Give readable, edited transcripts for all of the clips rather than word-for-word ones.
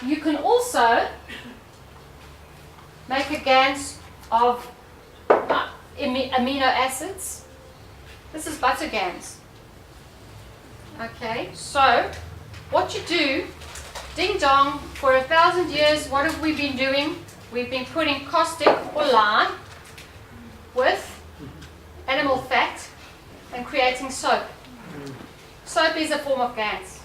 You can also make a GaNS of amino acids. This is butter GaNS. Okay, so what you do, ding dong, for 1,000 years, what have we been doing? We've been putting caustic or lime with animal fat and creating soap. Soap is a form of GaNS.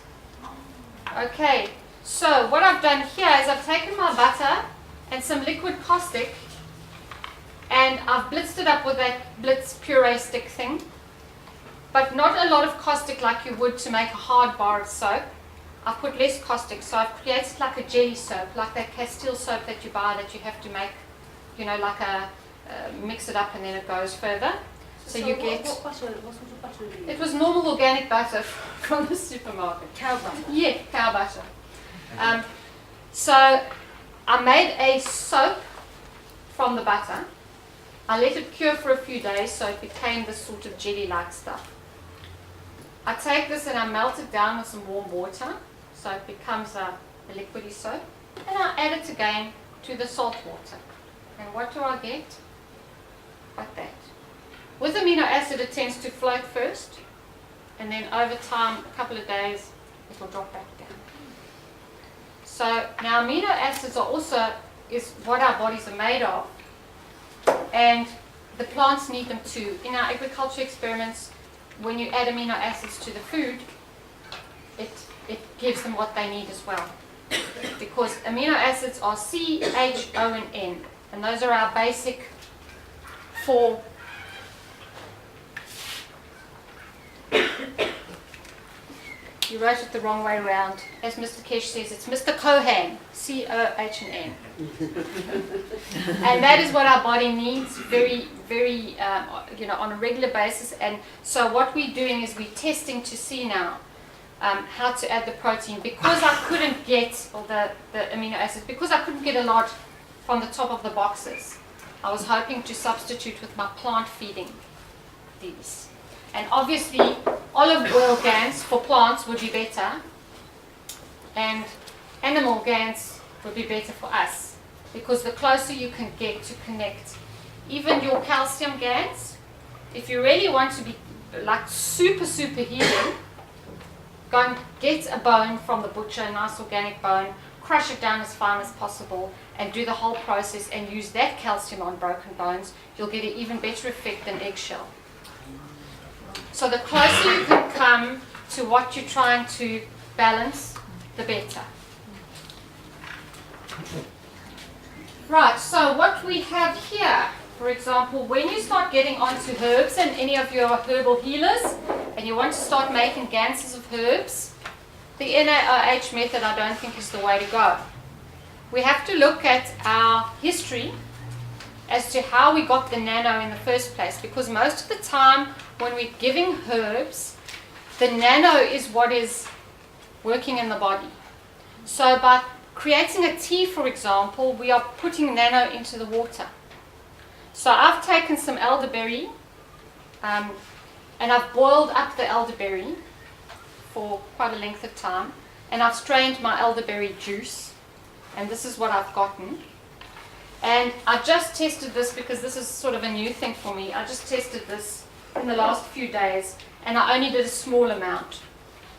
Okay, so what I've done here is I've taken my butter and some liquid caustic and I've blitzed it up with that blitz puree stick thing, but not a lot of caustic like you would to make a hard bar of soap. I've put less caustic, so I've created like a jelly soap, like that Castile soap that you buy that you have to make, you know, like a mix it up and then it goes further. So you get. What butter? What sort of butter do you use? It was normal organic butter from the supermarket. Cow butter. Yeah, cow butter. So I made a soap from the butter. I let it cure for a few days so it became this sort of jelly-like stuff. I take this and I melt it down with some warm water so it becomes a liquidy soap, and I add it again to the salt water. And what do I get? Like that. With amino acid it tends to float first, and then over time, a couple of days, it will drop back down. So now amino acids are also is what our bodies are made of, and the plants need them too. In our agriculture experiments, when you add amino acids to the food, it gives them what they need as well. Because amino acids are C, H, O, and N, and those are our basic 4. You wrote it the wrong way around. As Mr. Kesh says, it's Mr. Cohan, C-O-H and N. And that is what our body needs very, very, on a regular basis. And so what we're doing is we're testing to see now how to add the protein. Because I couldn't get, or the amino acids, because I couldn't get a lot from the top of the boxes, I was hoping to substitute with my plant feeding these. And obviously, olive oil GaNS for plants would be better, and animal GaNS would be better for us, because the closer you can get to connect. Even your calcium GaNS, if you really want to be like super, super healing, go and get a bone from the butcher, a nice organic bone, crush it down as fine as possible, and do the whole process and use that calcium on broken bones. You'll get an even better effect than eggshell. So the closer you can come to what you're trying to balance, the better. Right, so what we have here, for example, when you start getting onto herbs and any of your herbal healers, and you want to start making GaNSs of herbs, the NaOH method I don't think is the way to go. We have to look at our history as to how we got the nano in the first place, because most of the time when we're giving herbs, the nano is what is working in the body. So by creating a tea, for example, we are putting nano into the water. So I've taken some elderberry and I've boiled up the elderberry for quite a length of time, and I've strained my elderberry juice, and this is what I've gotten. And I just tested this because this is sort of a new thing for me. I just tested this in the last few days, and I only did a small amount.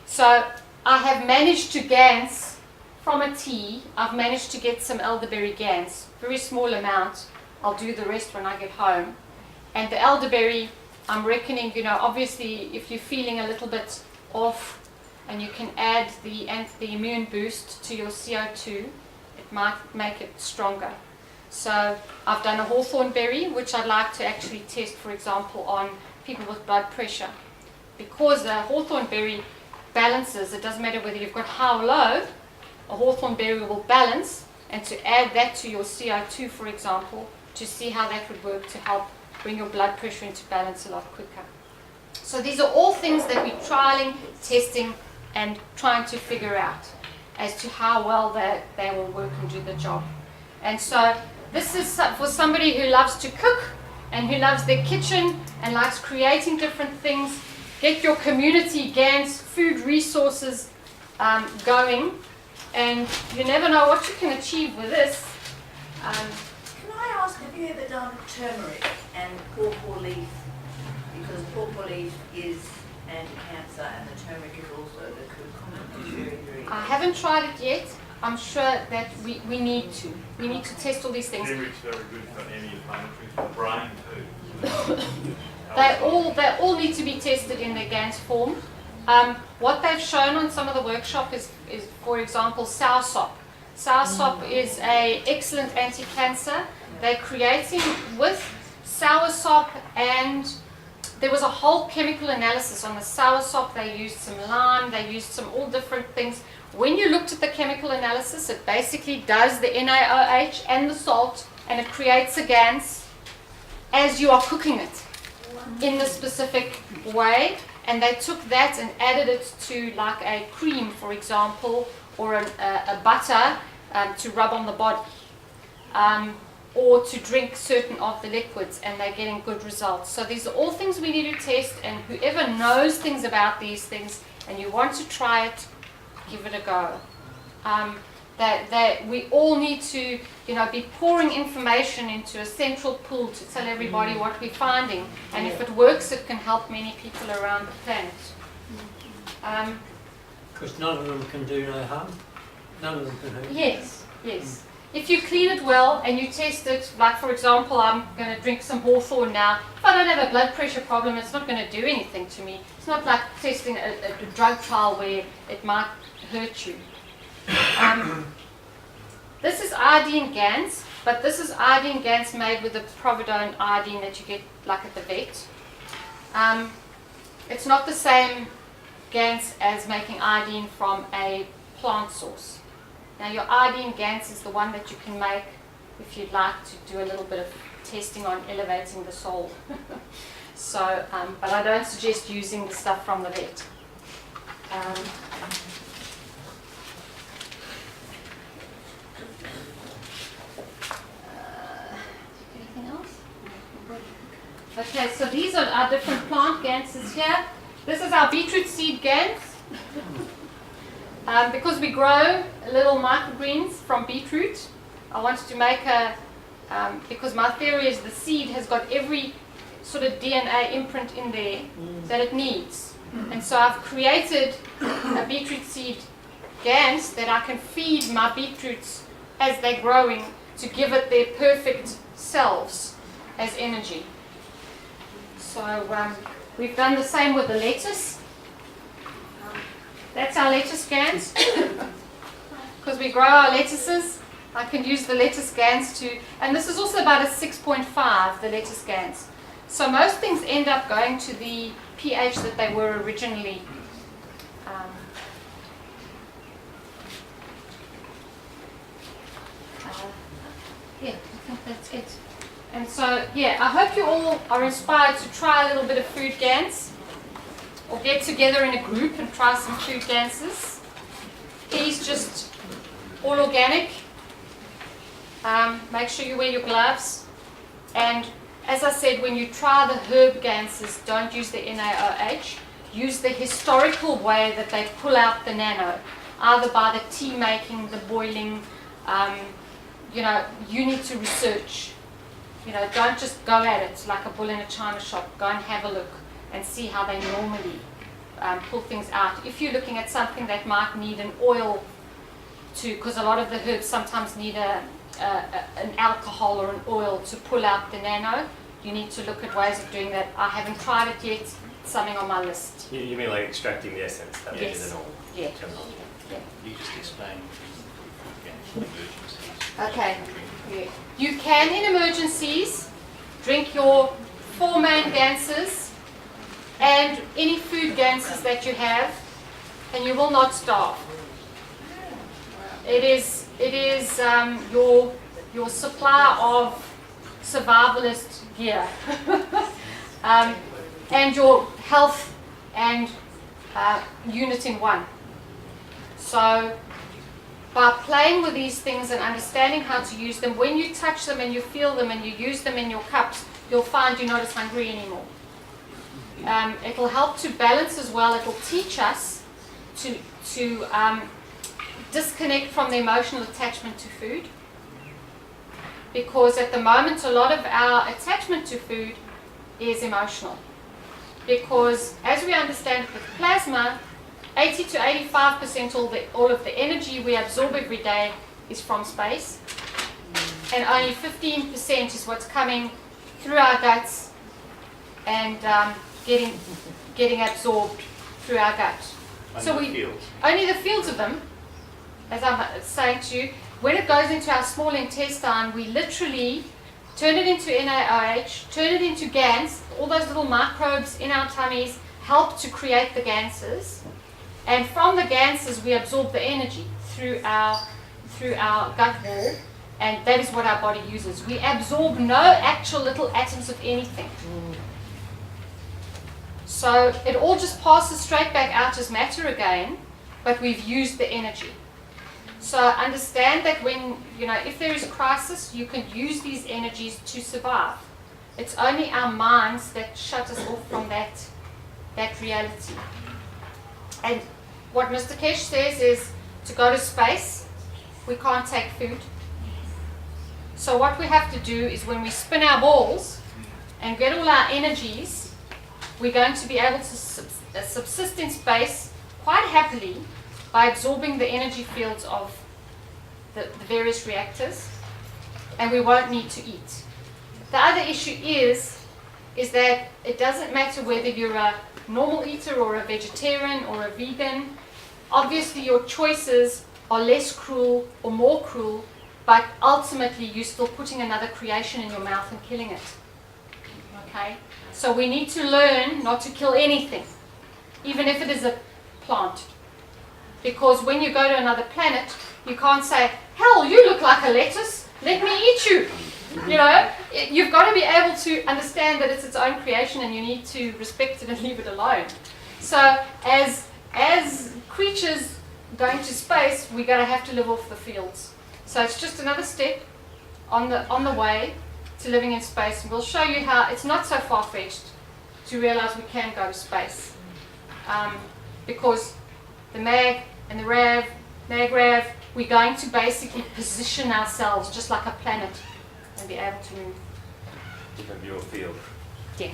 So I have managed to GaNS from a tea. I've managed to get some elderberry GaNS, very small amount. I'll do the rest when I get home. And the elderberry, I'm reckoning, obviously if you're feeling a little bit off and you can add the immune boost to your CO2, it might make it stronger. So I've done a hawthorn berry, which I'd like to actually test, for example, on people with blood pressure. Because the hawthorn berry balances, it doesn't matter whether you've got high or low, a hawthorn berry will balance, and to add that to your CO2, for example, to see how that would work to help bring your blood pressure into balance a lot quicker. So these are all things that we're trialing, testing, and trying to figure out as to how well they will work and do the job. And so this is for somebody who loves to cook and who loves their kitchen and likes creating different things. get your community GaNS food resources going, and you never know what you can achieve with this. Can I ask, have you ever done turmeric and pawpaw leaf? Because pawpaw leaf is anti-cancer and the turmeric is also the curcumin is very, very... I haven't tried it yet. I'm sure that we need to. We need to test all these things. Turmeric's very good for anti-inflammatory for the brain too. They all need to be tested in their GaNS form. What they've shown on some of the workshop is for example, soursop. Soursop is an excellent anti-cancer. They're creating with soursop, and there was a whole chemical analysis on the soursop. They used some lime, they used some all different things. When you looked at the chemical analysis, it basically does the NaOH and the salt, and it creates a GaNS as you are cooking it in the specific way. And they took that and added it to like a cream, for example, or a butter to rub on the body, or to drink certain of the liquids, and they're getting good results. So these are all things we need to test, and whoever knows things about these things and you want to try it, give it a go. That we all need to, be pouring information into a central pool to tell everybody what we're finding, and if it works, it can help many people around the planet. Because none of them can do no harm. None of them can hurt. Yes. If you clean it well and you test it, like for example, I'm going to drink some hawthorn now. If I don't have a blood pressure problem, it's not going to do anything to me. It's not like testing a drug trial where it might hurt you. This is iodine GaNS, but this is iodine GaNS made with the providone iodine that you get like at the vet. It's not the same GaNS as making iodine from a plant source. Now your iodine GaNS is the one that you can make if you'd like to do a little bit of testing on elevating the soul. So, but I don't suggest using the stuff from the vet. Anything else? Okay, so these are our different plant GaNSs here. This is our beetroot seed GaNS. Because we grow little microgreens from beetroot, I wanted to make because my theory is the seed has got every sort of DNA imprint in there that it needs. And so I've created a beetroot seed GaNS that I can feed my beetroots as they're growing to give it their perfect selves as energy. So we've done the same with the lettuce. That's our lettuce GaNS. Because we grow our lettuces, I can use the lettuce GaNS to, and this is also about a 6.5, the lettuce GaNS. So most things end up going to the pH that they were originally. Yeah, I think that's it. And so, yeah, I hope you all are inspired to try a little bit of food GaNS, or get together in a group and try some food GaNSs. Please just all organic. Make sure you wear your gloves. And as I said, when you try the herb GaNSs, don't use the NaOH. Use the historical way that they pull out the nano, either by the tea making, the boiling. You need to research. Don't just go at it like a bull in a china shop. Go and have a look and see how they normally pull things out. If you're looking at something that might need an oil to, because a lot of the herbs sometimes need an alcohol or an oil to pull out the nano, you need to look at ways of doing that. I haven't tried it yet. It's something on my list. You mean like extracting the essence? That Yes. is the normal Yeah. terminology. You just explain emergencies. Okay. Yeah. You can, in emergencies, drink your 4 main GaNSs and any food GaNSs that you have, and you will not starve. It is your supply of survivalist gear, and your health and unit in one. So by playing with these things and understanding how to use them, when you touch them and you feel them and you use them in your cups, you'll find you're not as hungry anymore. It'll help to balance as well. It'll teach us to disconnect from the emotional attachment to food. Because at the moment, a lot of our attachment to food is emotional. Because as we understand with plasma, 80 to 85% all of the energy we absorb every day is from space. And only 15% is what's coming through our guts and getting absorbed through our gut. Only the fields of them, as I'm saying to you, when it goes into our small intestine, we literally turn it into NaOH, turn it into GaNS. All those little microbes in our tummies help to create the GaNSs. And from the GaNSs, we absorb the energy through our gut wall. And that is what our body uses. We absorb no actual little atoms of anything. So it all just passes straight back out as matter again, but we've used the energy. So understand that when, if there is a crisis, you can use these energies to survive. It's only our minds that shut us off from that reality. And what Mr. Kesh says is, to go to space, we can't take food. So what we have to do is when we spin our balls and get all our energies, we're going to be able to subsist in space quite happily by absorbing the energy fields of the various reactors, and we won't need to eat. The other issue is that it doesn't matter whether you're a normal eater or a vegetarian or a vegan. Obviously your choices are less cruel or more cruel, but ultimately you're still putting another creation in your mouth and killing it. Okay? So we need to learn not to kill anything, even if it is a plant. Because when you go to another planet, you can't say, hell, you look like a lettuce, let me eat you. You've got to be able to understand that it's its own creation and you need to respect it and leave it alone. So as creatures going to space, we're going to have to live off the fields. So it's just another step on the way to living in space. And we'll show you how it's not so far-fetched to realize we can go to space. Because the MAG and the RAV, MAG-RAV, we're going to basically position ourselves just like a planet and be able to move. Different view of field. Yeah.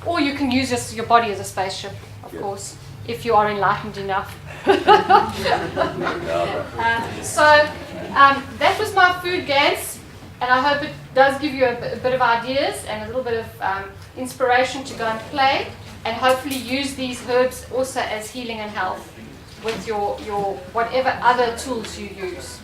Or you can use your body as a spaceship, of course, if you are enlightened enough. That was my food GaNS, and I hope it does give you a bit of ideas and a little bit of inspiration to go and play, and hopefully use these herbs also as healing and health with your whatever other tools you use.